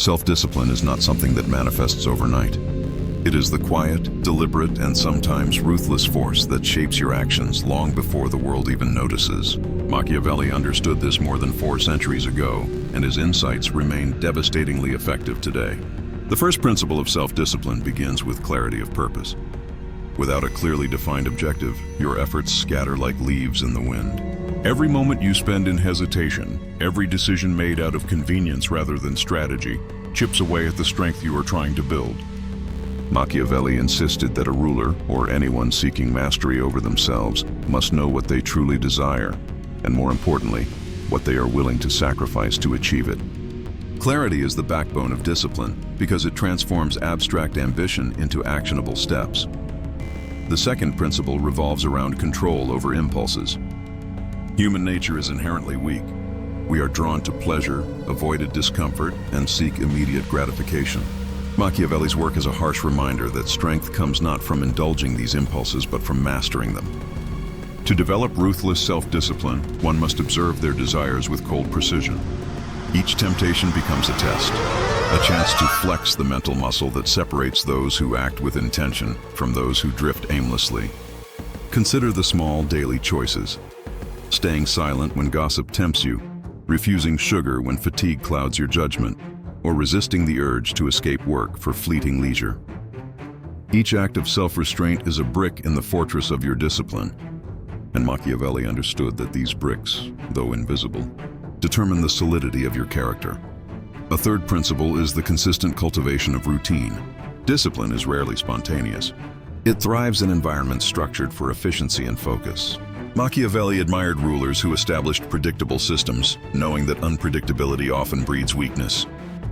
Self-discipline is not something that manifests overnight. It is the quiet, deliberate, and sometimes ruthless force that shapes your actions long before the world even notices. Machiavelli understood this more than 4 centuries ago, and his insights remain devastatingly effective today. The first principle of self-discipline begins with clarity of purpose. Without a clearly defined objective, your efforts scatter like leaves in the wind. Every moment you spend in hesitation, every decision made out of convenience rather than strategy, chips away at the strength you are trying to build. Machiavelli insisted that a ruler, or anyone seeking mastery over themselves, must know what they truly desire, and more importantly, what they are willing to sacrifice to achieve it. Clarity is the backbone of discipline because it transforms abstract ambition into actionable steps. The second principle revolves around control over impulses. Human nature is inherently weak. We are drawn to pleasure, avoid discomfort, and seek immediate gratification. Machiavelli's work is a harsh reminder that strength comes not from indulging these impulses but from mastering them. To develop ruthless self-discipline, one must observe their desires with cold precision. Each temptation becomes a test, a chance to flex the mental muscle that separates those who act with intention from those who drift aimlessly. Consider the small daily choices. Staying silent when gossip tempts you, refusing sugar when fatigue clouds your judgment, or resisting the urge to escape work for fleeting leisure. Each act of self-restraint is a brick in the fortress of your discipline, and Machiavelli understood that these bricks, though invisible, determine the solidity of your character. A third principle is the consistent cultivation of routine. Discipline is rarely spontaneous. It thrives in environments structured for efficiency and focus. Machiavelli admired rulers who established predictable systems, knowing that unpredictability often breeds weakness.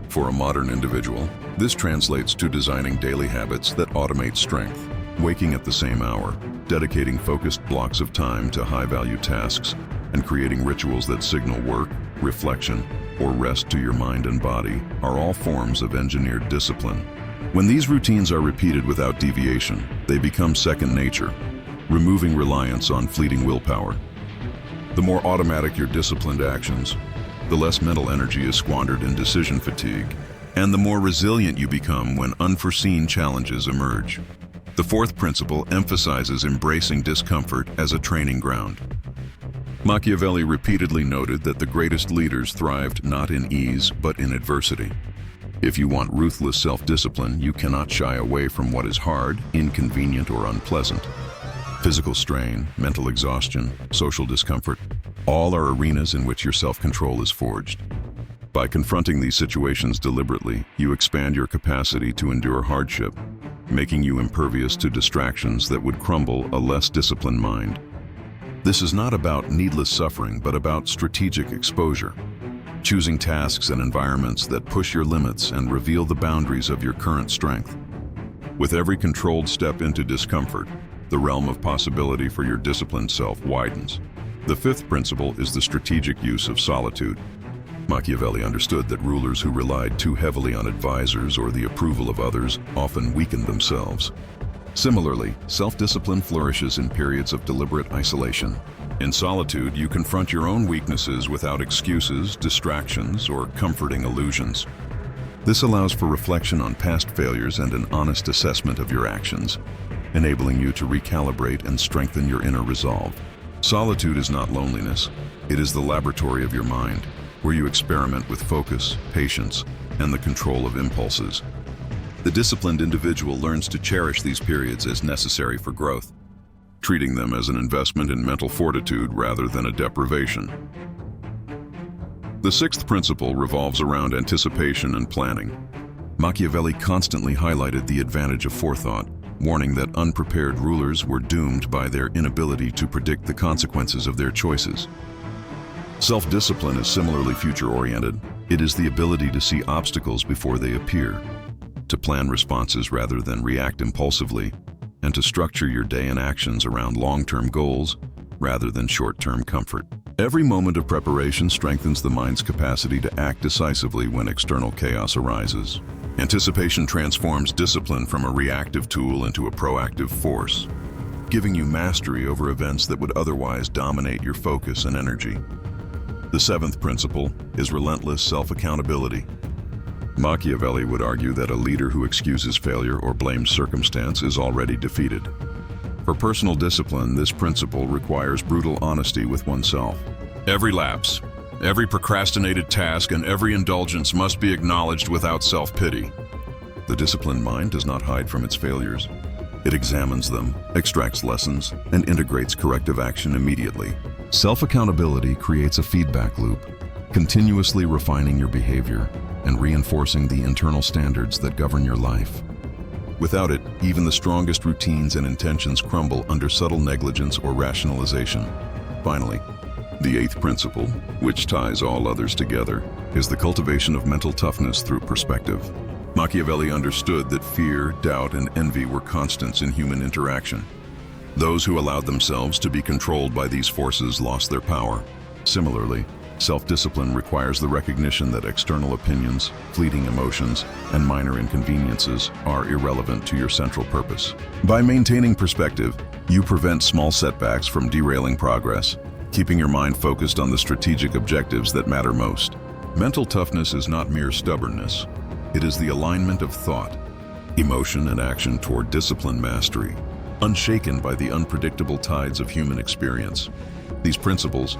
For a modern individual, this translates to designing daily habits that automate strength, waking at the same hour, dedicating focused blocks of time to high-value tasks, and creating rituals that signal work, reflection, or rest to your mind and body are all forms of engineered discipline. When these routines are repeated without deviation, they become second nature, removing reliance on fleeting willpower. The more automatic your disciplined actions, the less mental energy is squandered in decision fatigue, and the more resilient you become when unforeseen challenges emerge. The fourth principle emphasizes embracing discomfort as a training ground. Machiavelli repeatedly noted that the greatest leaders thrived not in ease, but in adversity. If you want ruthless self-discipline, you cannot shy away from what is hard, inconvenient, or unpleasant. Physical strain, mental exhaustion, social discomfort, all are arenas in which your self-control is forged. By confronting these situations deliberately, you expand your capacity to endure hardship, making you impervious to distractions that would crumble a less disciplined mind. This is not about needless suffering, but about strategic exposure, choosing tasks and environments that push your limits and reveal the boundaries of your current strength. With every controlled step into discomfort, the realm of possibility for your disciplined self widens. The fifth principle is the strategic use of solitude. Machiavelli understood that rulers who relied too heavily on advisors or the approval of others often weakened themselves. Similarly, self-discipline flourishes in periods of deliberate isolation. In solitude, you confront your own weaknesses without excuses, distractions, or comforting illusions. This allows for reflection on past failures and an honest assessment of your actions, enabling you to recalibrate and strengthen your inner resolve. Solitude is not loneliness, it is the laboratory of your mind, where you experiment with focus, patience, and the control of impulses. The disciplined individual learns to cherish these periods as necessary for growth, treating them as an investment in mental fortitude rather than a deprivation. The sixth principle revolves around anticipation and planning. Machiavelli constantly highlighted the advantage of forethought, warning that unprepared rulers were doomed by their inability to predict the consequences of their choices. Self-discipline is similarly future-oriented. It is the ability to see obstacles before they appear, to plan responses rather than react impulsively, and to structure your day and actions around long-term goals rather than short-term comfort. Every moment of preparation strengthens the mind's capacity to act decisively when external chaos arises. Anticipation transforms discipline from a reactive tool into a proactive force, giving you mastery over events that would otherwise dominate your focus and energy. The seventh principle is relentless self-accountability. Machiavelli would argue that a leader who excuses failure or blames circumstance is already defeated. For personal discipline, this principle requires brutal honesty with oneself. Every lapse, every procrastinated task, and every indulgence must be acknowledged without self-pity. The disciplined mind does not hide from its failures. It examines them, extracts lessons, and integrates corrective action immediately. Self-accountability creates a feedback loop, continuously refining your behavior and reinforcing the internal standards that govern your life. Without it, even the strongest routines and intentions crumble under subtle negligence or rationalization. Finally, the eighth principle, which ties all others together, is the cultivation of mental toughness through perspective. Machiavelli understood that fear, doubt, and envy were constants in human interaction. Those who allowed themselves to be controlled by these forces lost their power. Similarly, self-discipline requires the recognition that external opinions, fleeting emotions, and minor inconveniences are irrelevant to your central purpose. By maintaining perspective, you prevent small setbacks from derailing progress, keeping your mind focused on the strategic objectives that matter most. Mental toughness is not mere stubbornness. It is the alignment of thought, emotion, and action toward disciplined mastery, unshaken by the unpredictable tides of human experience. These principles,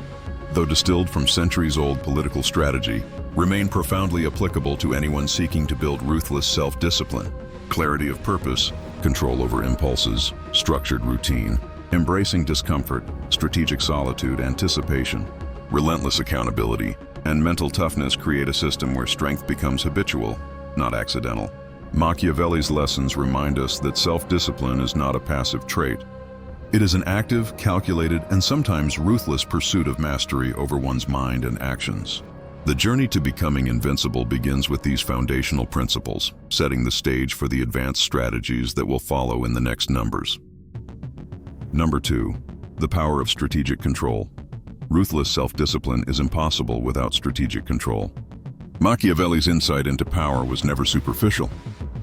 though distilled from centuries-old political strategy, remain profoundly applicable to anyone seeking to build ruthless self-discipline. Clarity of purpose, control over impulses, structured routine, embracing discomfort, strategic solitude, anticipation, relentless accountability, and mental toughness create a system where strength becomes habitual, not accidental. Machiavelli's lessons remind us that self-discipline is not a passive trait. It is an active, calculated, and sometimes ruthless pursuit of mastery over one's mind and actions. The journey to becoming invincible begins with these foundational principles, setting the stage for the advanced strategies that will follow in the next numbers. Number 2. The power of strategic control. Ruthless self-discipline is impossible without strategic control. Machiavelli's insight into power was never superficial.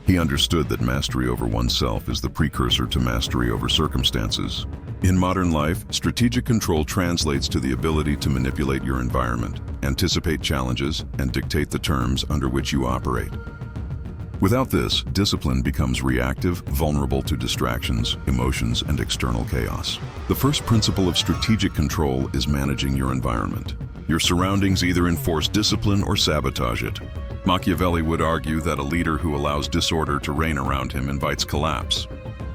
He understood that mastery over oneself is the precursor to mastery over circumstances. In modern life, strategic control translates to the ability to manipulate your environment, anticipate challenges, and dictate the terms under which you operate. Without this, discipline becomes reactive, vulnerable to distractions, emotions, and external chaos. The first principle of strategic control is managing your environment. Your surroundings either enforce discipline or sabotage it. Machiavelli would argue that a leader who allows disorder to reign around him invites collapse.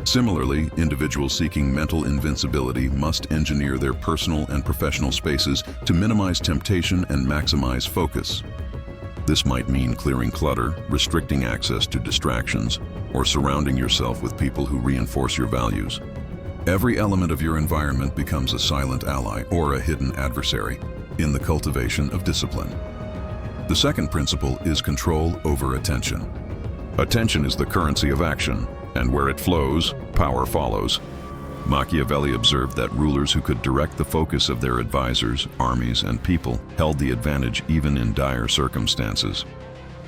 Similarly, individuals seeking mental invincibility must engineer their personal and professional spaces to minimize temptation and maximize focus. This might mean clearing clutter, restricting access to distractions, or surrounding yourself with people who reinforce your values. Every element of your environment becomes a silent ally or a hidden adversary in the cultivation of discipline. The second principle is control over attention. Attention is the currency of action, and where it flows, power follows. Machiavelli observed that rulers who could direct the focus of their advisors, armies, and people held the advantage even in dire circumstances.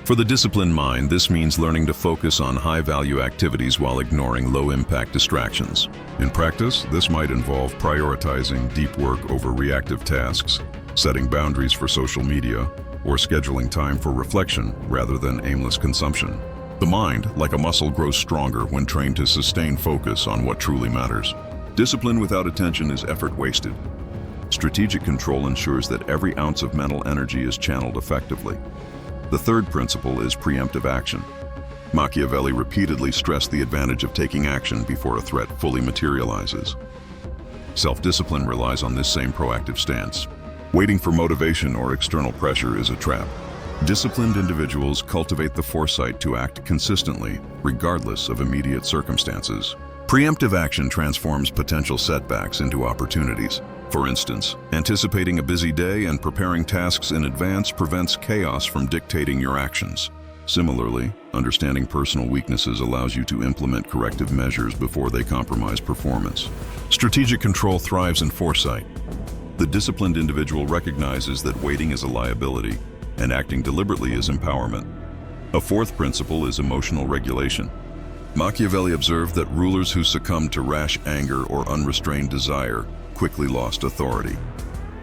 For the disciplined mind, this means learning to focus on high-value activities while ignoring low-impact distractions. In practice, this might involve prioritizing deep work over reactive tasks, setting boundaries for social media, or scheduling time for reflection rather than aimless consumption. The mind, like a muscle, grows stronger when trained to sustain focus on what truly matters. Discipline without attention is effort wasted. Strategic control ensures that every ounce of mental energy is channeled effectively. The third principle is preemptive action. Machiavelli repeatedly stressed the advantage of taking action before a threat fully materializes. Self-discipline relies on this same proactive stance. Waiting for motivation or external pressure is a trap. Disciplined individuals cultivate the foresight to act consistently, regardless of immediate circumstances. Preemptive action transforms potential setbacks into opportunities. For instance, anticipating a busy day and preparing tasks in advance prevents chaos from dictating your actions. Similarly, understanding personal weaknesses allows you to implement corrective measures before they compromise performance. Strategic control thrives in foresight. The disciplined individual recognizes that waiting is a liability, and acting deliberately is empowerment. A fourth principle is emotional regulation. Machiavelli observed that rulers who succumbed to rash anger or unrestrained desire quickly lost authority.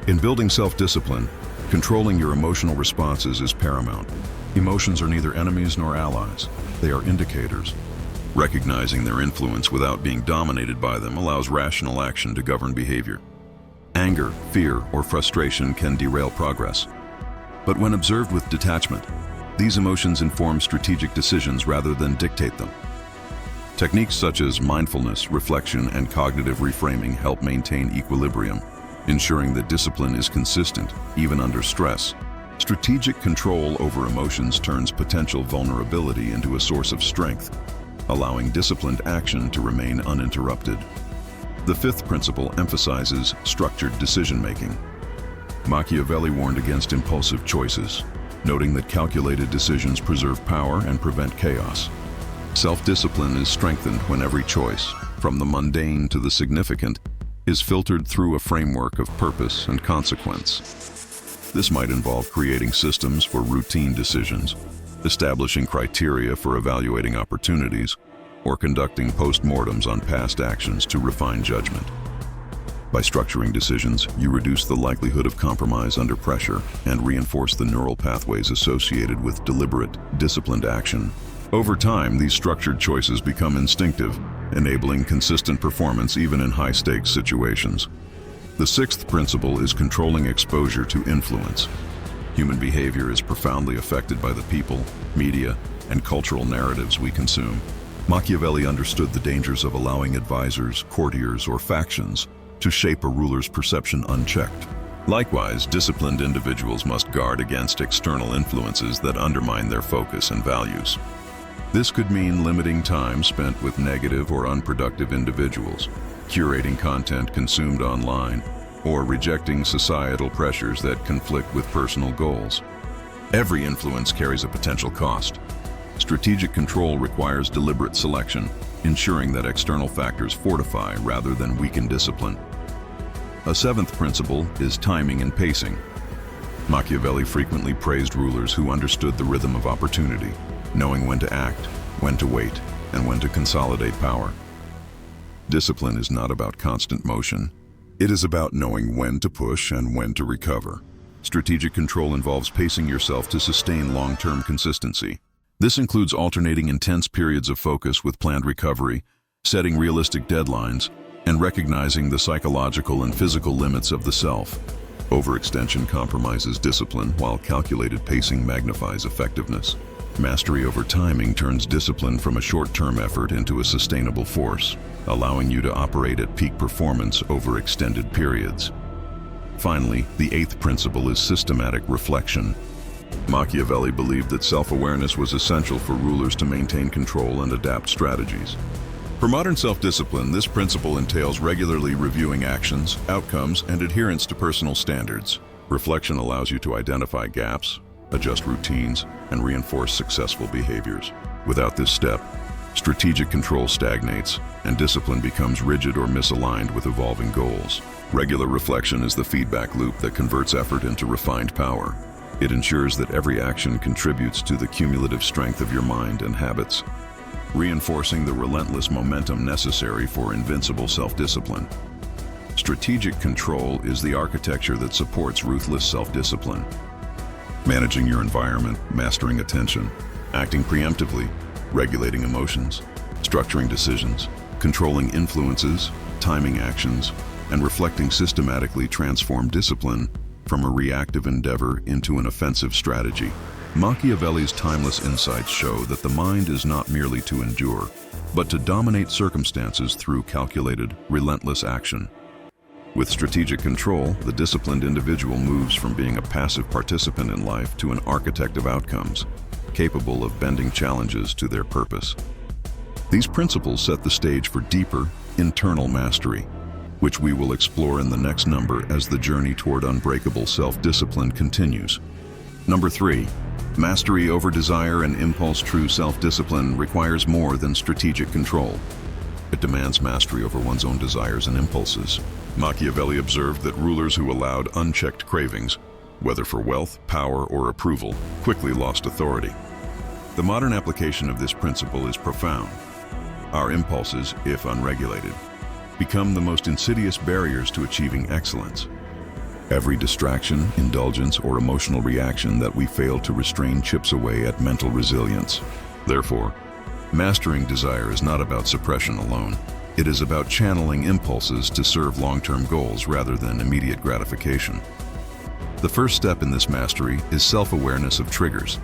In building self-discipline, controlling your emotional responses is paramount. Emotions are neither enemies nor allies. They are indicators. Recognizing their influence without being dominated by them allows rational action to govern behavior. Anger, fear, or frustration can derail progress. But when observed with detachment, these emotions inform strategic decisions rather than dictate them. Techniques such as mindfulness, reflection, and cognitive reframing help maintain equilibrium, ensuring that discipline is consistent, even under stress. Strategic control over emotions turns potential vulnerability into a source of strength, allowing disciplined action to remain uninterrupted. The fifth principle emphasizes structured decision-making. Machiavelli warned against impulsive choices, noting that calculated decisions preserve power and prevent chaos. Self-discipline is strengthened when every choice, from the mundane to the significant, is filtered through a framework of purpose and consequence. This might involve creating systems for routine decisions, establishing criteria for evaluating opportunities, or conducting postmortems on past actions to refine judgment. By structuring decisions, you reduce the likelihood of compromise under pressure and reinforce the neural pathways associated with deliberate, disciplined action. Over time, these structured choices become instinctive, enabling consistent performance even in high-stakes situations. The sixth principle is controlling exposure to influence. Human behavior is profoundly affected by the people, media, and cultural narratives we consume. Machiavelli understood the dangers of allowing advisors, courtiers, or factions to shape a ruler's perception unchecked. Likewise, disciplined individuals must guard against external influences that undermine their focus and values. This could mean limiting time spent with negative or unproductive individuals, curating content consumed online, or rejecting societal pressures that conflict with personal goals. Every influence carries a potential cost. Strategic control requires deliberate selection, ensuring that external factors fortify rather than weaken discipline. A seventh principle is timing and pacing. Machiavelli frequently praised rulers who understood the rhythm of opportunity, knowing when to act, when to wait, and when to consolidate power. Discipline is not about constant motion. It is about knowing when to push and when to recover. Strategic control involves pacing yourself to sustain long-term consistency. This includes alternating intense periods of focus with planned recovery, setting realistic deadlines, and recognizing the psychological and physical limits of the self. Overextension compromises discipline, while calculated pacing magnifies effectiveness. Mastery over timing turns discipline from a short-term effort into a sustainable force, allowing you to operate at peak performance over extended periods. Finally, the eighth principle is systematic reflection. Machiavelli believed that self-awareness was essential for rulers to maintain control and adapt strategies. For modern self-discipline, this principle entails regularly reviewing actions, outcomes, and adherence to personal standards. Reflection allows you to identify gaps, adjust routines, and reinforce successful behaviors. Without this step, strategic control stagnates, and discipline becomes rigid or misaligned with evolving goals. Regular reflection is the feedback loop that converts effort into refined power. It ensures that every action contributes to the cumulative strength of your mind and habits, reinforcing the relentless momentum necessary for invincible self-discipline. Strategic control is the architecture that supports ruthless self-discipline. Managing your environment, mastering attention, acting preemptively, regulating emotions, structuring decisions, controlling influences, timing actions, and reflecting systematically transform discipline from a reactive endeavor into an offensive strategy. Machiavelli's timeless insights show that the mind is not merely to endure, but to dominate circumstances through calculated, relentless action. With strategic control, the disciplined individual moves from being a passive participant in life to an architect of outcomes, capable of bending challenges to their purpose. These principles set the stage for deeper, internal mastery, which we will explore in the next number as the journey toward unbreakable self-discipline continues. Number 3. Mastery over desire and impulse. True self-discipline requires more than strategic control. It demands mastery over one's own desires and impulses. Machiavelli observed that rulers who allowed unchecked cravings, whether for wealth, power, or approval, quickly lost authority. The modern application of this principle is profound. Our impulses, if unregulated, become the most insidious barriers to achieving excellence. Every distraction, indulgence, or emotional reaction that we fail to restrain chips away at mental resilience. Therefore, mastering desire is not about suppression alone. It is about channeling impulses to serve long-term goals rather than immediate gratification. The first step in this mastery is self-awareness of triggers.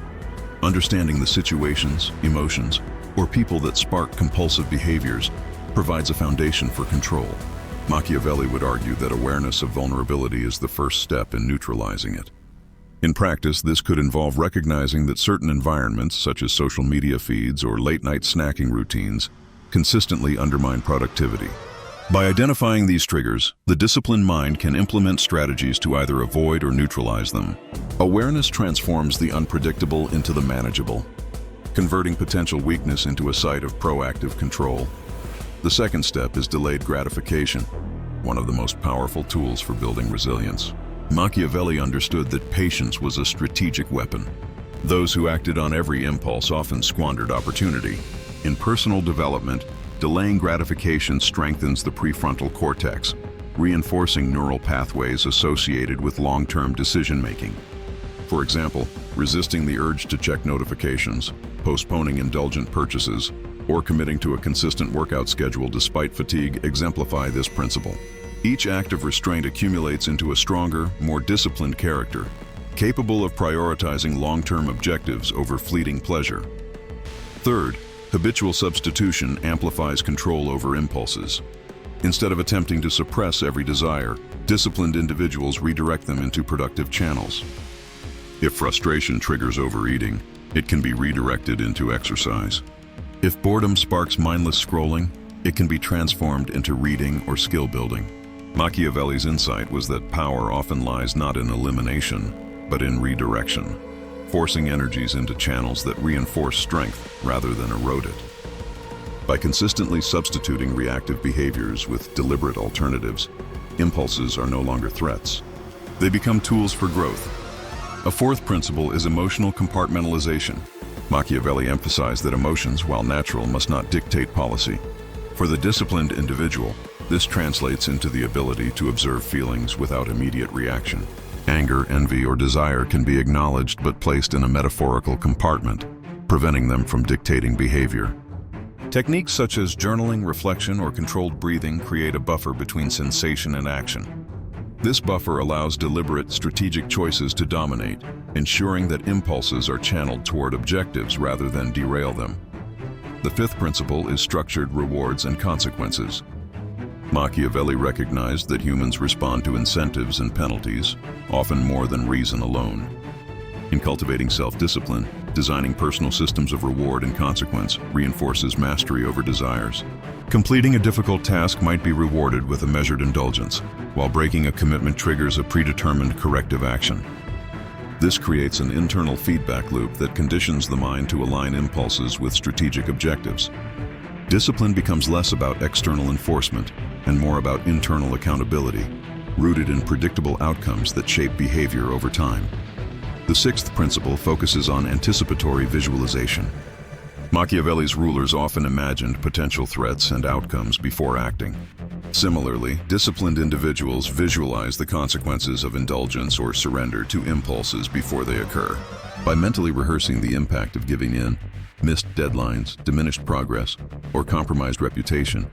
Understanding the situations, emotions, or people that spark compulsive behaviors provides a foundation for control. Machiavelli would argue that awareness of vulnerability is the first step in neutralizing it. In practice, this could involve recognizing that certain environments, such as social media feeds or late-night snacking routines, consistently undermine productivity. By identifying these triggers, the disciplined mind can implement strategies to either avoid or neutralize them. Awareness transforms the unpredictable into the manageable, converting potential weakness into a site of proactive control. The second step is delayed gratification, one of the most powerful tools for building resilience. Machiavelli understood that patience was a strategic weapon. Those who acted on every impulse often squandered opportunity. In personal development, delaying gratification strengthens the prefrontal cortex, reinforcing neural pathways associated with long-term decision-making. For example, resisting the urge to check notifications, postponing indulgent purchases, or committing to a consistent workout schedule despite fatigue exemplify this principle. Each act of restraint accumulates into a stronger, more disciplined character, capable of prioritizing long-term objectives over fleeting pleasure. Third, habitual substitution amplifies control over impulses. Instead of attempting to suppress every desire, disciplined individuals redirect them into productive channels. If frustration triggers overeating, it can be redirected into exercise. If boredom sparks mindless scrolling, it can be transformed into reading or skill building. Machiavelli's insight was that power often lies not in elimination, but in redirection, forcing energies into channels that reinforce strength rather than erode it. By consistently substituting reactive behaviors with deliberate alternatives, impulses are no longer threats. They become tools for growth. A fourth principle is emotional compartmentalization. Machiavelli emphasized that emotions, while natural, must not dictate policy. For the disciplined individual, this translates into the ability to observe feelings without immediate reaction. Anger, envy, or desire can be acknowledged but placed in a metaphorical compartment, preventing them from dictating behavior. Techniques such as journaling, reflection, or controlled breathing create a buffer between sensation and action. This buffer allows deliberate, strategic choices to dominate, ensuring that impulses are channeled toward objectives rather than derail them. The fifth principle is structured rewards and consequences. Machiavelli recognized that humans respond to incentives and penalties, often more than reason alone. In cultivating self-discipline, designing personal systems of reward and consequence reinforces mastery over desires. Completing a difficult task might be rewarded with a measured indulgence, while breaking a commitment triggers a predetermined corrective action. This creates an internal feedback loop that conditions the mind to align impulses with strategic objectives. Discipline becomes less about external enforcement and more about internal accountability, rooted in predictable outcomes that shape behavior over time. The sixth principle focuses on anticipatory visualization. Machiavelli's rulers often imagined potential threats and outcomes before acting. Similarly, disciplined individuals visualize the consequences of indulgence or surrender to impulses before they occur. By mentally rehearsing the impact of giving in, missed deadlines, diminished progress, or compromised reputation,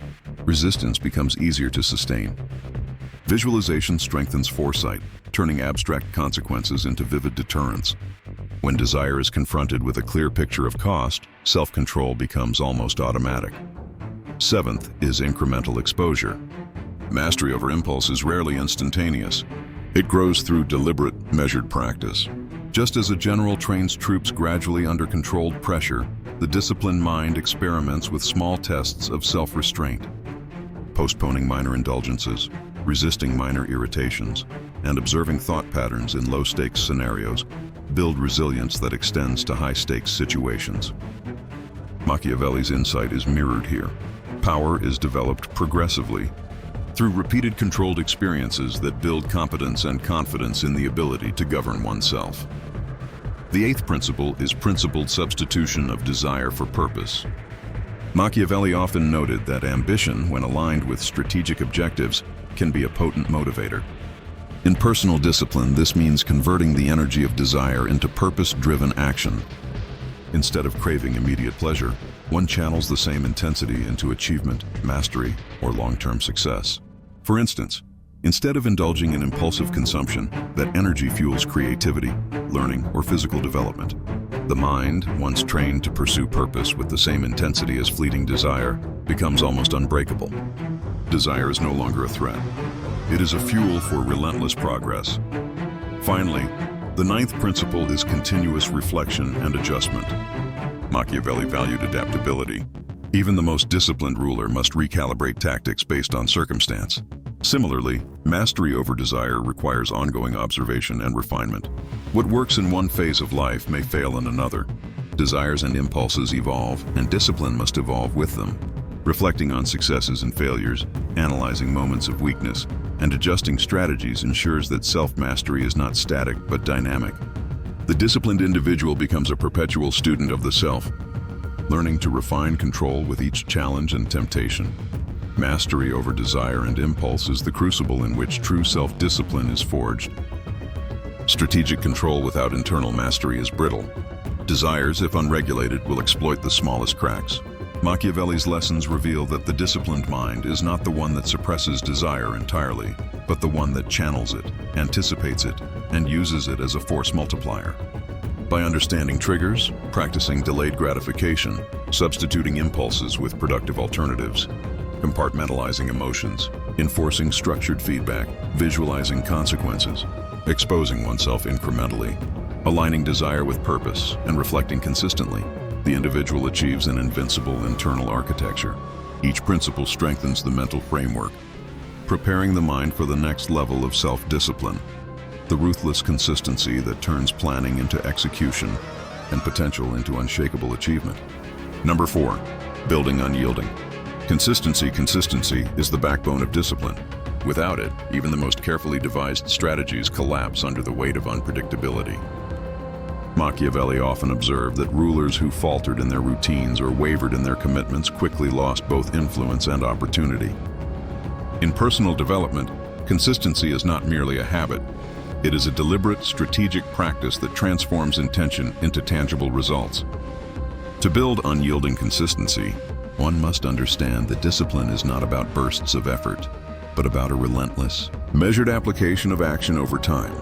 resistance becomes easier to sustain. Visualization strengthens foresight, turning abstract consequences into vivid deterrents. When desire is confronted with a clear picture of cost, self-control becomes almost automatic. Seventh is incremental exposure. Mastery over impulse is rarely instantaneous. It grows through deliberate, measured practice. Just as a general trains troops gradually under controlled pressure, the disciplined mind experiments with small tests of self-restraint. Postponing minor indulgences, resisting minor irritations, and observing thought patterns in low-stakes scenarios build resilience that extends to high-stakes situations. Machiavelli's insight is mirrored here. Power is developed progressively through repeated controlled experiences that build competence and confidence in the ability to govern oneself. The eighth principle is principled substitution of desire for purpose. Machiavelli often noted that ambition, when aligned with strategic objectives, can be a potent motivator. In personal discipline, this means converting the energy of desire into purpose-driven action. Instead of craving immediate pleasure, one channels the same intensity into achievement, mastery, or long-term success. For instance, instead of indulging in impulsive consumption, that energy fuels creativity, learning, or physical development. The mind, once trained to pursue purpose with the same intensity as fleeting desire, becomes almost unbreakable. Desire is no longer a threat. It is a fuel for relentless progress. Finally, the ninth principle is continuous reflection and adjustment. Machiavelli valued adaptability. Even the most disciplined ruler must recalibrate tactics based on circumstance. Similarly, mastery over desire requires ongoing observation and refinement. What works in one phase of life may fail in another. Desires and impulses evolve, and discipline must evolve with them. Reflecting on successes and failures, analyzing moments of weakness, and adjusting strategies ensures that self-mastery is not static but dynamic. The disciplined individual becomes a perpetual student of the self, learning to refine control with each challenge and temptation. Mastery over desire and impulse is the crucible in which true self-discipline is forged. Strategic control without internal mastery is brittle. Desires, if unregulated, will exploit the smallest cracks. Machiavelli's lessons reveal that the disciplined mind is not the one that suppresses desire entirely, but the one that channels it, anticipates it, and uses it as a force multiplier. By understanding triggers, practicing delayed gratification, substituting impulses with productive alternatives, compartmentalizing emotions, enforcing structured feedback, visualizing consequences, exposing oneself incrementally, aligning desire with purpose, and reflecting consistently, the individual achieves an invincible internal architecture. Each principle strengthens the mental framework, preparing the mind for the next level of self-discipline, the ruthless consistency that turns planning into execution and potential into unshakable achievement. Number 4, building unyielding. Consistency is the backbone of discipline. Without it, even the most carefully devised strategies collapse under the weight of unpredictability. Machiavelli often observed that rulers who faltered in their routines or wavered in their commitments quickly lost both influence and opportunity. In personal development, consistency is not merely a habit. It is a deliberate, strategic practice that transforms intention into tangible results. To build unyielding consistency, one must understand that discipline is not about bursts of effort, but about a relentless, measured application of action over time.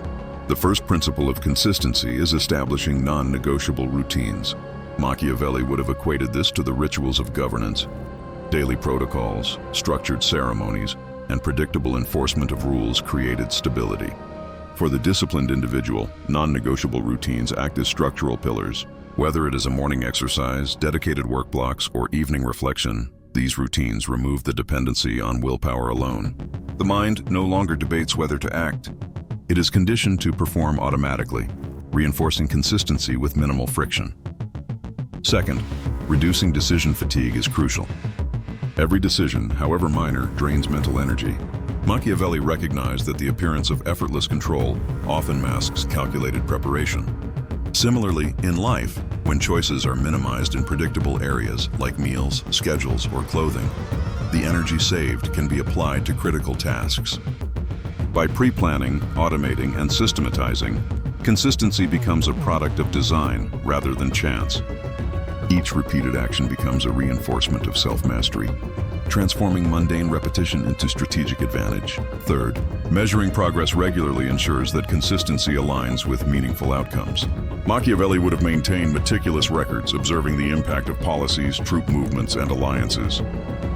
The first principle of consistency is establishing non-negotiable routines. Machiavelli would have equated this to the rituals of governance. Daily protocols, structured ceremonies, and predictable enforcement of rules created stability. For the disciplined individual, non-negotiable routines act as structural pillars. Whether it is a morning exercise, dedicated work blocks, or evening reflection, these routines remove the dependency on willpower alone. The mind no longer debates whether to act. It is conditioned to perform automatically, reinforcing consistency with minimal friction. Second, reducing decision fatigue is crucial. Every decision, however minor, drains mental energy. Machiavelli recognized that the appearance of effortless control often masks calculated preparation. Similarly, in life, when choices are minimized in predictable areas like meals, schedules, or clothing, the energy saved can be applied to critical tasks. By pre-planning, automating, and systematizing, consistency becomes a product of design rather than chance. Each repeated action becomes a reinforcement of self-mastery, transforming mundane repetition into strategic advantage. Third, measuring progress regularly ensures that consistency aligns with meaningful outcomes. Machiavelli would have maintained meticulous records observing the impact of policies, troop movements, and alliances.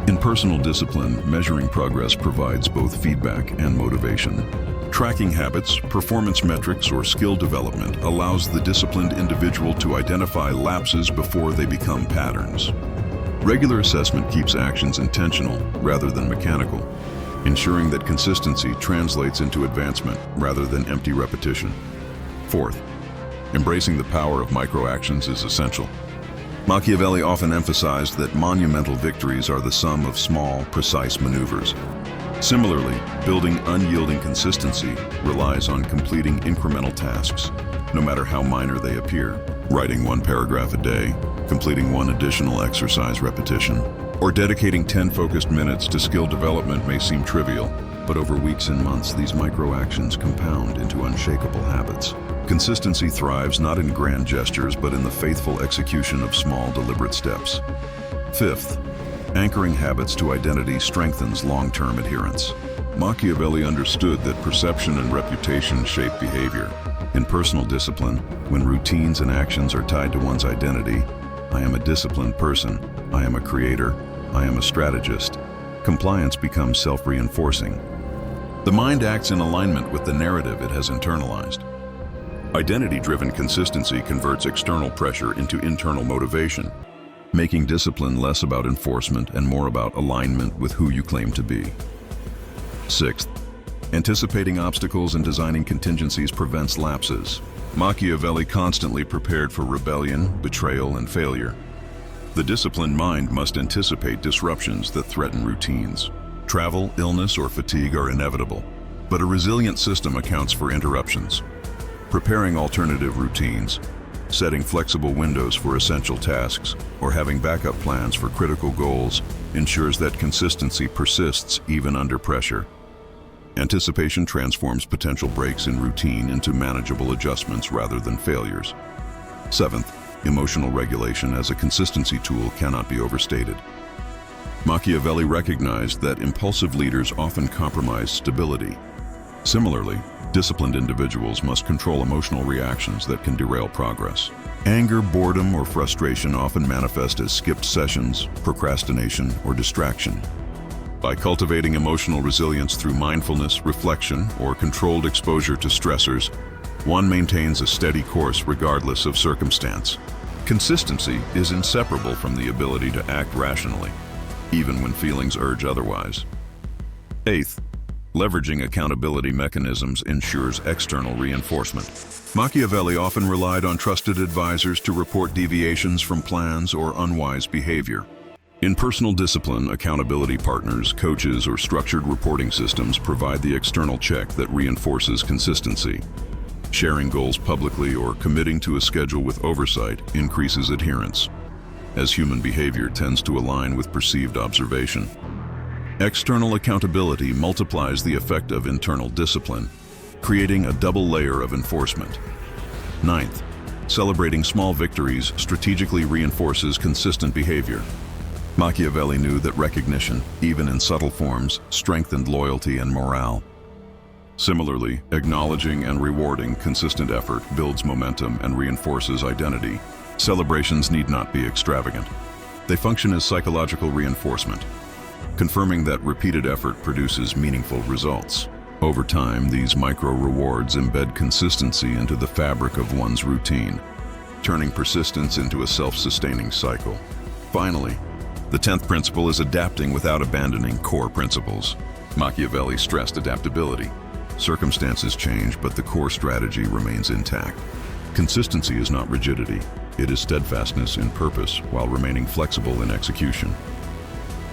In personal discipline, measuring progress provides both feedback and motivation. Tracking habits, performance metrics, or skill development allows the disciplined individual to identify lapses before they become patterns. Regular assessment keeps actions intentional rather than mechanical, ensuring that consistency translates into advancement rather than empty repetition. Fourth, embracing the power of micro-actions is essential. Machiavelli often emphasized that monumental victories are the sum of small, precise maneuvers. Similarly, building unyielding consistency relies on completing incremental tasks, no matter how minor they appear. Writing one paragraph a day, completing one additional exercise repetition, or dedicating 10 focused minutes to skill development may seem trivial, But over weeks and months, these micro-actions compound into unshakable habits. Consistency thrives not in grand gestures, but in the faithful execution of small, deliberate steps. Fifth, anchoring habits to identity strengthens long-term adherence. Machiavelli understood that perception and reputation shape behavior. In personal discipline, when routines and actions are tied to one's identity, I am a disciplined person, I am a creator, I am a strategist, compliance becomes self-reinforcing. The mind acts in alignment with the narrative it has internalized. Identity-driven consistency converts external pressure into internal motivation, making discipline less about enforcement and more about alignment with who you claim to be. Sixth, anticipating obstacles and designing contingencies prevents lapses. Machiavelli constantly prepared for rebellion, betrayal, and failure. The disciplined mind must anticipate disruptions that threaten routines. Travel, illness, or fatigue are inevitable, but a resilient system accounts for interruptions. Preparing alternative routines, setting flexible windows for essential tasks, or having backup plans for critical goals ensures that consistency persists even under pressure. Anticipation transforms potential breaks in routine into manageable adjustments rather than failures. Seventh, emotional regulation as a consistency tool cannot be overstated. Machiavelli recognized that impulsive leaders often compromise stability. Similarly, disciplined individuals must control emotional reactions that can derail progress. Anger, boredom, or frustration often manifest as skipped sessions, procrastination, or distraction. By cultivating emotional resilience through mindfulness, reflection, or controlled exposure to stressors, one maintains a steady course regardless of circumstance. Consistency is inseparable from the ability to act rationally, even when feelings urge otherwise. Eighth, leveraging accountability mechanisms ensures external reinforcement. Machiavelli often relied on trusted advisors to report deviations from plans or unwise behavior. In personal discipline, accountability partners, coaches, or structured reporting systems provide the external check that reinforces consistency. Sharing goals publicly or committing to a schedule with oversight increases adherence, as human behavior tends to align with perceived observation. External accountability multiplies the effect of internal discipline, creating a double layer of enforcement. Ninth, celebrating small victories strategically reinforces consistent behavior. Machiavelli knew that recognition, even in subtle forms, strengthened loyalty and morale. Similarly, acknowledging and rewarding consistent effort builds momentum and reinforces identity. Celebrations need not be extravagant. They function as psychological reinforcement, confirming that repeated effort produces meaningful results. Over time, these micro-rewards embed consistency into the fabric of one's routine, turning persistence into a self-sustaining cycle. Finally, the 10th principle is adapting without abandoning core principles. Machiavelli stressed adaptability. Circumstances change, but the core strategy remains intact. Consistency is not rigidity. It is steadfastness in purpose while remaining flexible in execution.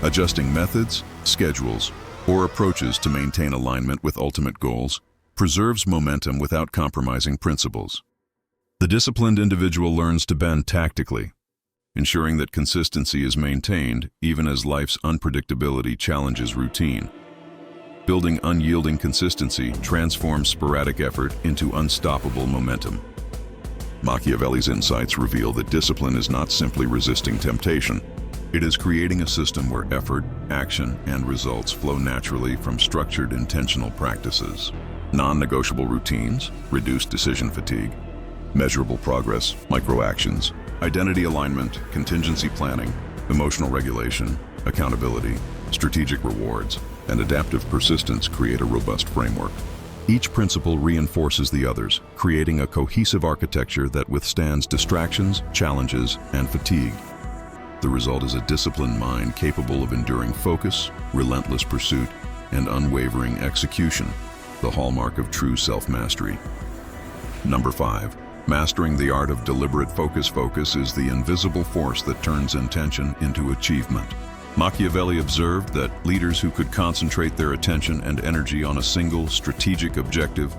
Adjusting methods, schedules, or approaches to maintain alignment with ultimate goals preserves momentum without compromising principles. The disciplined individual learns to bend tactically, ensuring that consistency is maintained even as life's unpredictability challenges routine. Building unyielding consistency transforms sporadic effort into unstoppable momentum. Machiavelli's insights reveal that discipline is not simply resisting temptation. It is creating a system where effort, action, and results flow naturally from structured, intentional practices. Non-negotiable routines, reduced decision fatigue, measurable progress, micro-actions, identity alignment, contingency planning, emotional regulation, accountability, strategic rewards, and adaptive persistence create a robust framework. Each principle reinforces the others, creating a cohesive architecture that withstands distractions, challenges, and fatigue. The result is a disciplined mind capable of enduring focus, relentless pursuit, and unwavering execution, the hallmark of true self-mastery. Number 5. Mastering the art of deliberate focus. Focus is the invisible force that turns intention into achievement. Machiavelli observed that leaders who could concentrate their attention and energy on a single strategic objective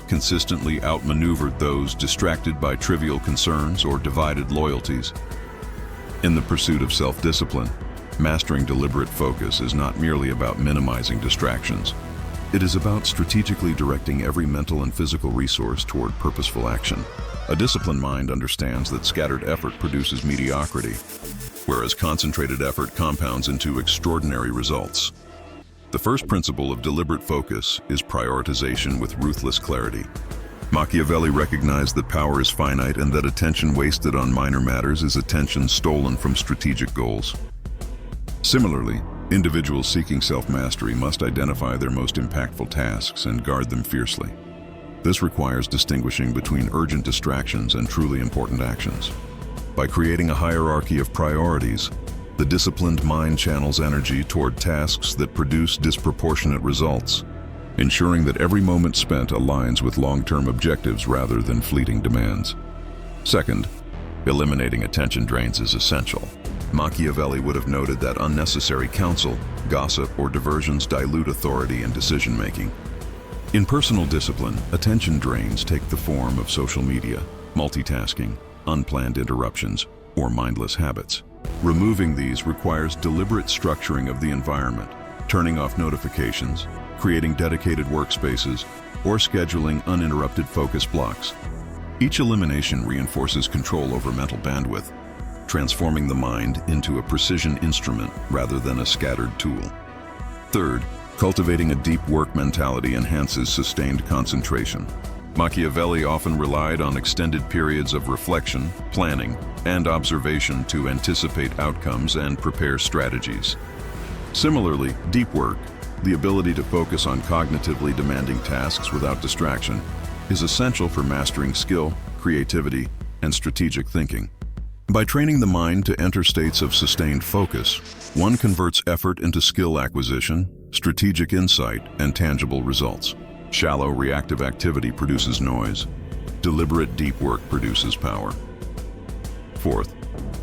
consistently outmaneuvered those distracted by trivial concerns or divided loyalties. In the pursuit of self-discipline, mastering deliberate focus is not merely about minimizing distractions. It is about strategically directing every mental and physical resource toward purposeful action. A disciplined mind understands that scattered effort produces mediocrity, whereas concentrated effort compounds into extraordinary results. The first principle of deliberate focus is prioritization with ruthless clarity. Machiavelli recognized that power is finite and that attention wasted on minor matters is attention stolen from strategic goals. Similarly, individuals seeking self-mastery must identify their most impactful tasks and guard them fiercely. This requires distinguishing between urgent distractions and truly important actions. By creating a hierarchy of priorities, the disciplined mind channels energy toward tasks that produce disproportionate results, ensuring that every moment spent aligns with long-term objectives rather than fleeting demands. Second, eliminating attention drains is essential. Machiavelli would have noted that unnecessary counsel, gossip, or diversions dilute authority and decision-making. In personal discipline, attention drains take the form of social media, multitasking, unplanned interruptions, or mindless habits. Removing these requires deliberate structuring of the environment, turning off notifications, creating dedicated workspaces, or scheduling uninterrupted focus blocks. Each elimination reinforces control over mental bandwidth, transforming the mind into a precision instrument rather than a scattered tool. Third, cultivating a deep work mentality enhances sustained concentration. Machiavelli often relied on extended periods of reflection, planning, and observation to anticipate outcomes and prepare strategies. Similarly, deep work, the ability to focus on cognitively demanding tasks without distraction, is essential for mastering skill, creativity, and strategic thinking. By training the mind to enter states of sustained focus, one converts effort into skill acquisition, strategic insight, and tangible results. Shallow, reactive activity produces noise. Deliberate, deep work produces power. Fourth,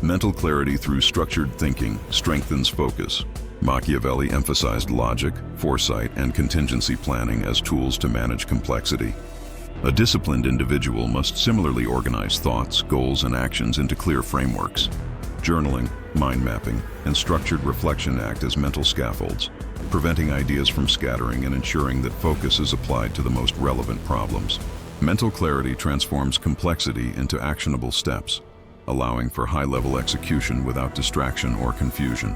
mental clarity through structured thinking strengthens focus. Machiavelli emphasized logic, foresight, and contingency planning as tools to manage complexity. A disciplined individual must similarly organize thoughts, goals, and actions into clear frameworks. Journaling, mind mapping, and structured reflection act as mental scaffolds, preventing ideas from scattering and ensuring that focus is applied to the most relevant problems. Mental clarity transforms complexity into actionable steps, allowing for high-level execution without distraction or confusion.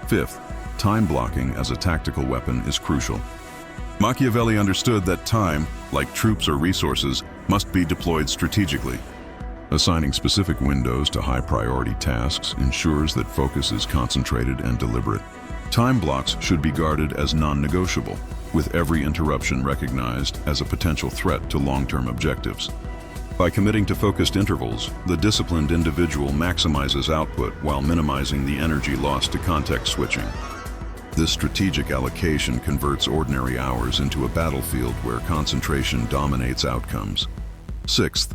Fifth, time blocking as a tactical weapon is crucial. Machiavelli understood that time, like troops or resources, must be deployed strategically. Assigning specific windows to high-priority tasks ensures that focus is concentrated and deliberate. Time blocks should be guarded as non-negotiable, with every interruption recognized as a potential threat to long-term objectives. By committing to focused intervals, the disciplined individual maximizes output while minimizing the energy lost to context switching. This strategic allocation converts ordinary hours into a battlefield where concentration dominates outcomes. Sixth,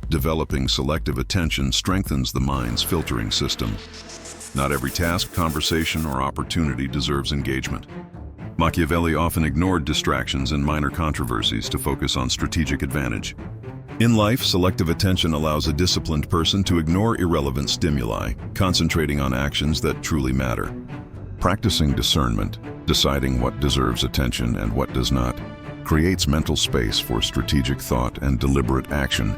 developing selective attention strengthens the mind's filtering system. Not every task, conversation, or opportunity deserves engagement. Machiavelli often ignored distractions and minor controversies to focus on strategic advantage. In life, selective attention allows a disciplined person to ignore irrelevant stimuli, concentrating on actions that truly matter. Practicing discernment, deciding what deserves attention and what does not, creates mental space for strategic thought and deliberate action,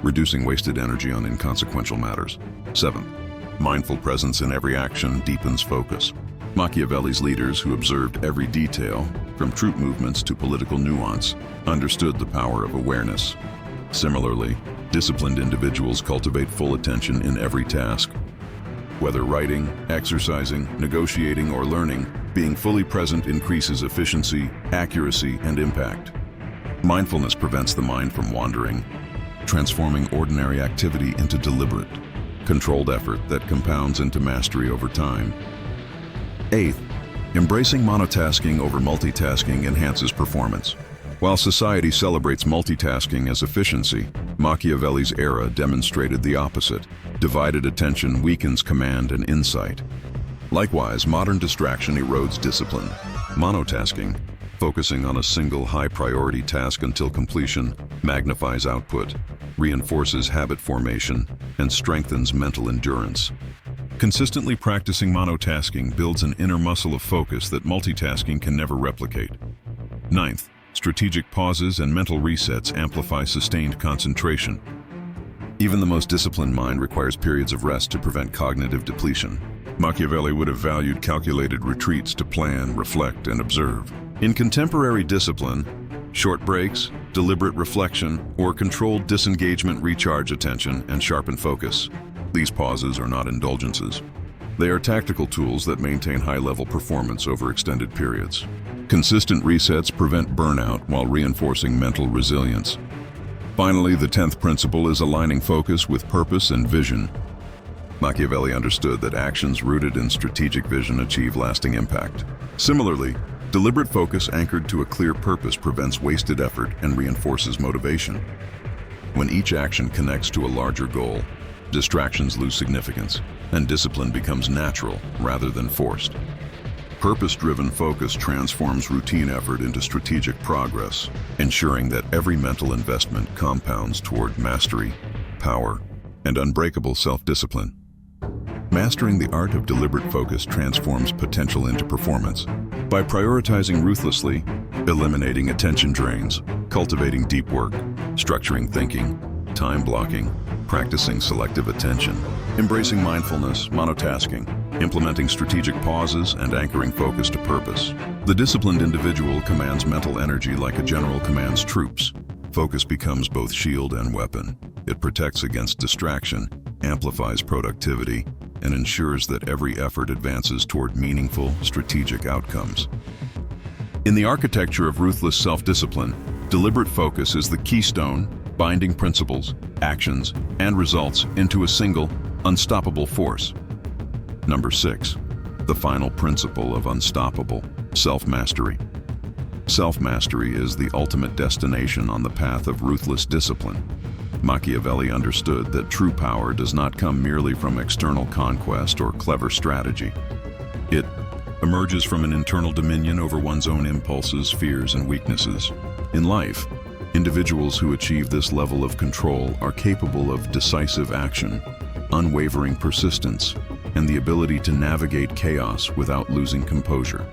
reducing wasted energy on inconsequential matters. Seventh, mindful presence in every action deepens focus. Machiavelli's leaders, who observed every detail, from troop movements to political nuance, understood the power of awareness. Similarly, disciplined individuals cultivate full attention in every task. Whether writing, exercising, negotiating, or learning, being fully present increases efficiency, accuracy, and impact. Mindfulness prevents the mind from wandering, transforming ordinary activity into deliberate, controlled effort that compounds into mastery over time. Eighth, embracing monotasking over multitasking enhances performance. While society celebrates multitasking as efficiency, Machiavelli's era demonstrated the opposite. Divided attention weakens command and insight. Likewise, modern distraction erodes discipline. Monotasking, focusing on a single high-priority task until completion, magnifies output, reinforces habit formation, and strengthens mental endurance. Consistently practicing monotasking builds an inner muscle of focus that multitasking can never replicate. Ninth, strategic pauses and mental resets amplify sustained concentration. Even the most disciplined mind requires periods of rest to prevent cognitive depletion. Machiavelli would have valued calculated retreats to plan, reflect, and observe. In contemporary discipline, short breaks, deliberate reflection, or controlled disengagement recharge attention and sharpen focus. These pauses are not indulgences. They are tactical tools that maintain high-level performance over extended periods. Consistent resets prevent burnout while reinforcing mental resilience. Finally, the 10th principle is aligning focus with purpose and vision. Machiavelli understood that actions rooted in strategic vision achieve lasting impact. Similarly, deliberate focus anchored to a clear purpose prevents wasted effort and reinforces motivation. When each action connects to a larger goal, distractions lose significance, and discipline becomes natural rather than forced. Purpose-driven focus transforms routine effort into strategic progress, ensuring that every mental investment compounds toward mastery, power, and unbreakable self-discipline. Mastering the art of deliberate focus transforms potential into performance. By prioritizing ruthlessly, eliminating attention drains, cultivating deep work, structuring thinking, time blocking, practicing selective attention, embracing mindfulness, monotasking, implementing strategic pauses, and anchoring focus to purpose. The disciplined individual commands mental energy like a general commands troops. Focus becomes both shield and weapon. It protects against distraction, amplifies productivity, and ensures that every effort advances toward meaningful, strategic outcomes. In the architecture of ruthless self-discipline, deliberate focus is the keystone, binding principles, actions, and results into a single, unstoppable force. Number 6, the final principle of unstoppable, self-mastery. Self-mastery is the ultimate destination on the path of ruthless discipline. Machiavelli understood that true power does not come merely from external conquest or clever strategy. It emerges from an internal dominion over one's own impulses, fears, and weaknesses. In life, individuals who achieve this level of control are capable of decisive action, unwavering persistence, and the ability to navigate chaos without losing composure.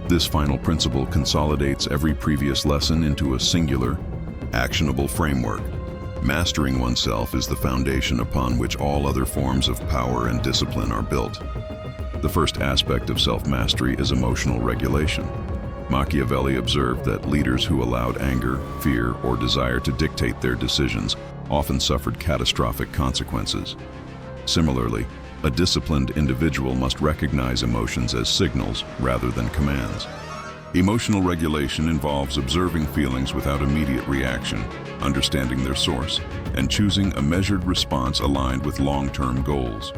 This final principle consolidates every previous lesson into a singular, actionable framework. Mastering oneself is the foundation upon which all other forms of power and discipline are built. The first aspect of self-mastery is emotional regulation. Machiavelli observed that leaders who allowed anger, fear, or desire to dictate their decisions often suffered catastrophic consequences. Similarly, a disciplined individual must recognize emotions as signals rather than commands. Emotional regulation involves observing feelings without immediate reaction, understanding their source, and choosing a measured response aligned with long-term goals.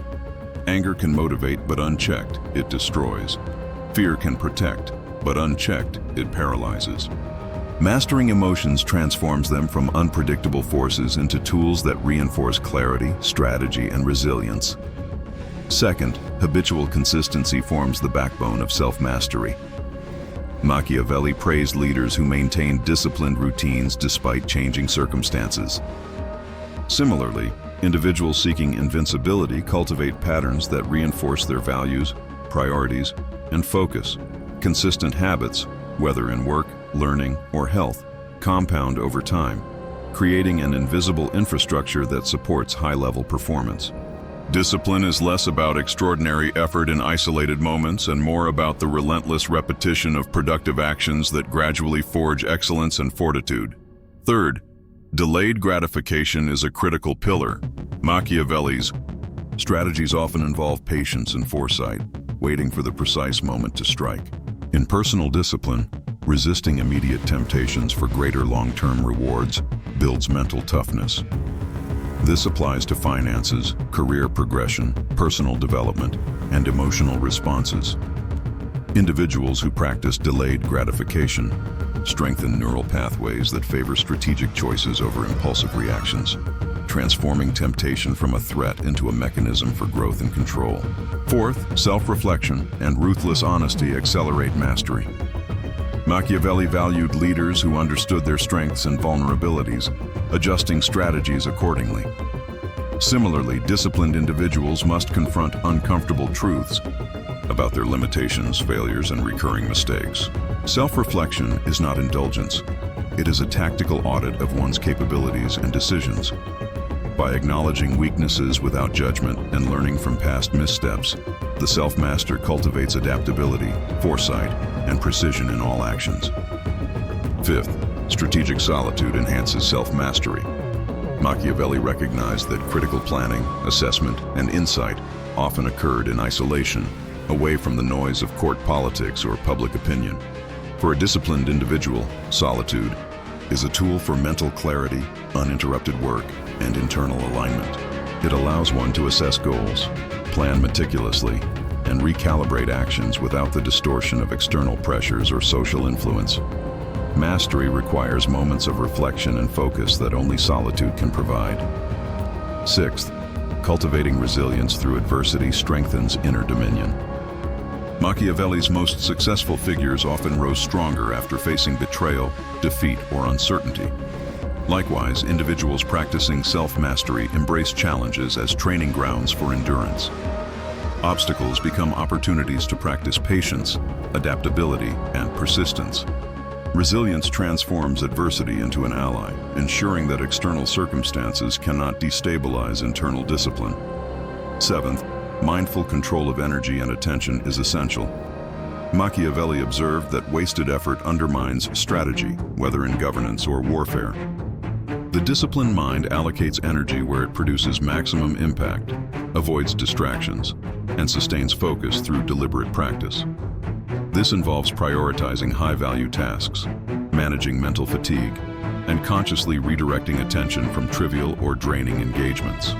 Anger can motivate, but unchecked, it destroys. Fear can protect, but unchecked, it paralyzes. Mastering emotions transforms them from unpredictable forces into tools that reinforce clarity, strategy, and resilience. Second, habitual consistency forms the backbone of self-mastery. Machiavelli praised leaders who maintained disciplined routines despite changing circumstances. Similarly, individuals seeking invincibility cultivate patterns that reinforce their values, priorities, and focus. Consistent habits, whether in work, learning, or health, compound over time, creating an invisible infrastructure that supports high-level performance. Discipline is less about extraordinary effort in isolated moments and more about the relentless repetition of productive actions that gradually forge excellence and fortitude. Third, delayed gratification is a critical pillar. Machiavelli's strategies often involve patience and foresight, waiting for the precise moment to strike. In personal discipline, resisting immediate temptations for greater long-term rewards builds mental toughness. This applies to finances, career progression, personal development, and emotional responses. Individuals who practice delayed gratification strengthen neural pathways that favor strategic choices over impulsive reactions, transforming temptation from a threat into a mechanism for growth and control. Fourth, self-reflection and ruthless honesty accelerate mastery. Machiavelli valued leaders who understood their strengths and vulnerabilities, adjusting strategies accordingly. Similarly, disciplined individuals must confront uncomfortable truths about their limitations, failures, and recurring mistakes. Self-reflection is not indulgence. It is a tactical audit of one's capabilities and decisions. By acknowledging weaknesses without judgment and learning from past missteps, the self-master cultivates adaptability, foresight, and precision in all actions. Fifth, strategic solitude enhances self-mastery. Machiavelli recognized that critical planning, assessment, and insight often occurred in isolation, away from the noise of court politics or public opinion. For a disciplined individual, solitude is a tool for mental clarity, uninterrupted work, and internal alignment. It allows one to assess goals, plan meticulously, and recalibrate actions without the distortion of external pressures or social influence. Mastery requires moments of reflection and focus that only solitude can provide. Sixth, cultivating resilience through adversity strengthens inner dominion. Machiavelli's most successful figures often rose stronger after facing betrayal, defeat, or uncertainty. Likewise, individuals practicing self-mastery embrace challenges as training grounds for endurance. Obstacles become opportunities to practice patience, adaptability, and persistence. Resilience transforms adversity into an ally, ensuring that external circumstances cannot destabilize internal discipline. Seventh, mindful control of energy and attention is essential. Machiavelli observed that wasted effort undermines strategy, whether in governance or warfare. The disciplined mind allocates energy where it produces maximum impact, avoids distractions, and sustains focus through deliberate practice. This involves prioritizing high-value tasks, managing mental fatigue, and consciously redirecting attention from trivial or draining engagements.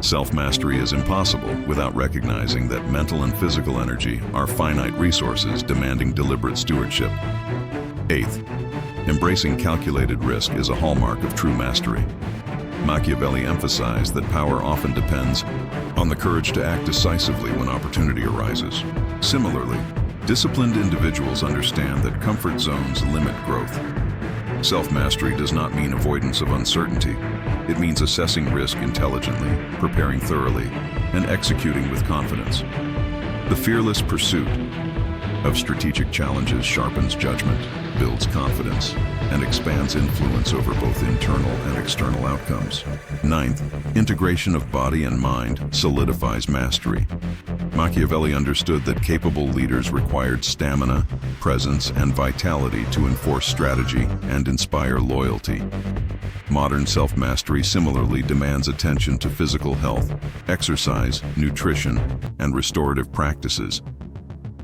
Self-mastery is impossible without recognizing that mental and physical energy are finite resources demanding deliberate stewardship. Eighth, embracing calculated risk is a hallmark of true mastery. Machiavelli emphasized that power often depends on the courage to act decisively when opportunity arises. Similarly, disciplined individuals understand that comfort zones limit growth. Self-mastery does not mean avoidance of uncertainty. It means assessing risk intelligently, preparing thoroughly, and executing with confidence. The fearless pursuit of strategic challenges sharpens judgment, builds confidence, and expands influence over both internal and external outcomes. Ninth, integration of body and mind solidifies mastery. Machiavelli understood that capable leaders required stamina, presence, and vitality to enforce strategy and inspire loyalty. Modern self-mastery similarly demands attention to physical health, exercise, nutrition, and restorative practices.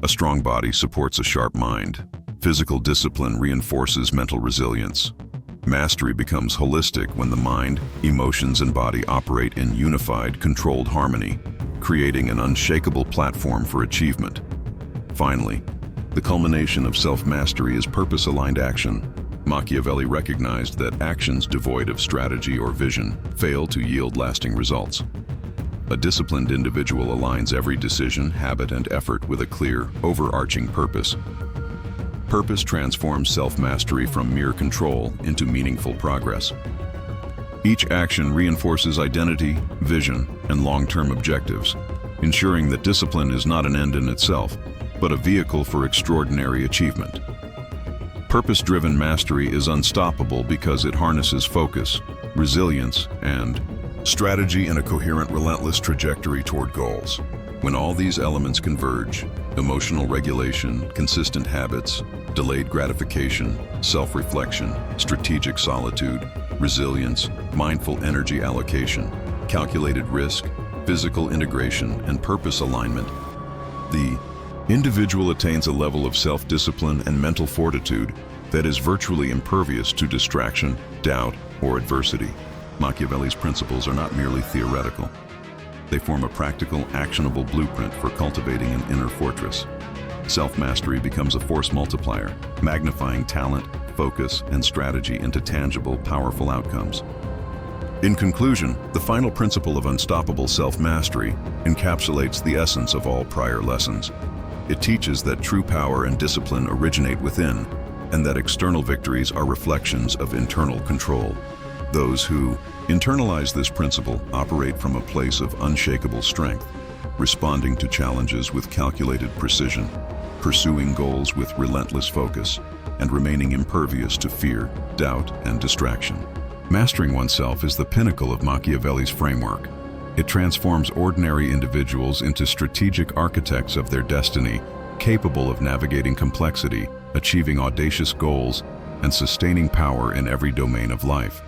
A strong body supports a sharp mind. Physical discipline reinforces mental resilience. Mastery becomes holistic when the mind, emotions, and body operate in unified, controlled harmony, creating an unshakable platform for achievement. Finally, the culmination of self-mastery is purpose-aligned action. Machiavelli recognized that actions devoid of strategy or vision fail to yield lasting results. A disciplined individual aligns every decision, habit, and effort with a clear, overarching purpose. Purpose transforms self-mastery from mere control into meaningful progress. Each action reinforces identity, vision, and long-term objectives, ensuring that discipline is not an end in itself, but a vehicle for extraordinary achievement. Purpose-driven mastery is unstoppable because it harnesses focus, resilience, and strategy in a coherent, relentless trajectory toward goals. When all these elements converge, emotional regulation, consistent habits, delayed gratification, self-reflection, strategic solitude, resilience, mindful energy allocation, calculated risk, physical integration, and purpose alignment, the individual attains a level of self-discipline and mental fortitude that is virtually impervious to distraction, doubt, or adversity. Machiavelli's principles are not merely theoretical. They form a practical, actionable blueprint for cultivating an inner fortress. Self-mastery becomes a force multiplier, magnifying talent, focus, and strategy into tangible, powerful outcomes. In conclusion, the final principle of unstoppable self-mastery encapsulates the essence of all prior lessons. It teaches that true power and discipline originate within, and that external victories are reflections of internal control. Those who internalize this principle operate from a place of unshakable strength, responding to challenges with calculated precision, pursuing goals with relentless focus, and remaining impervious to fear, doubt, and distraction. Mastering oneself is the pinnacle of Machiavelli's framework. It transforms ordinary individuals into strategic architects of their destiny, capable of navigating complexity, achieving audacious goals, and sustaining power in every domain of life.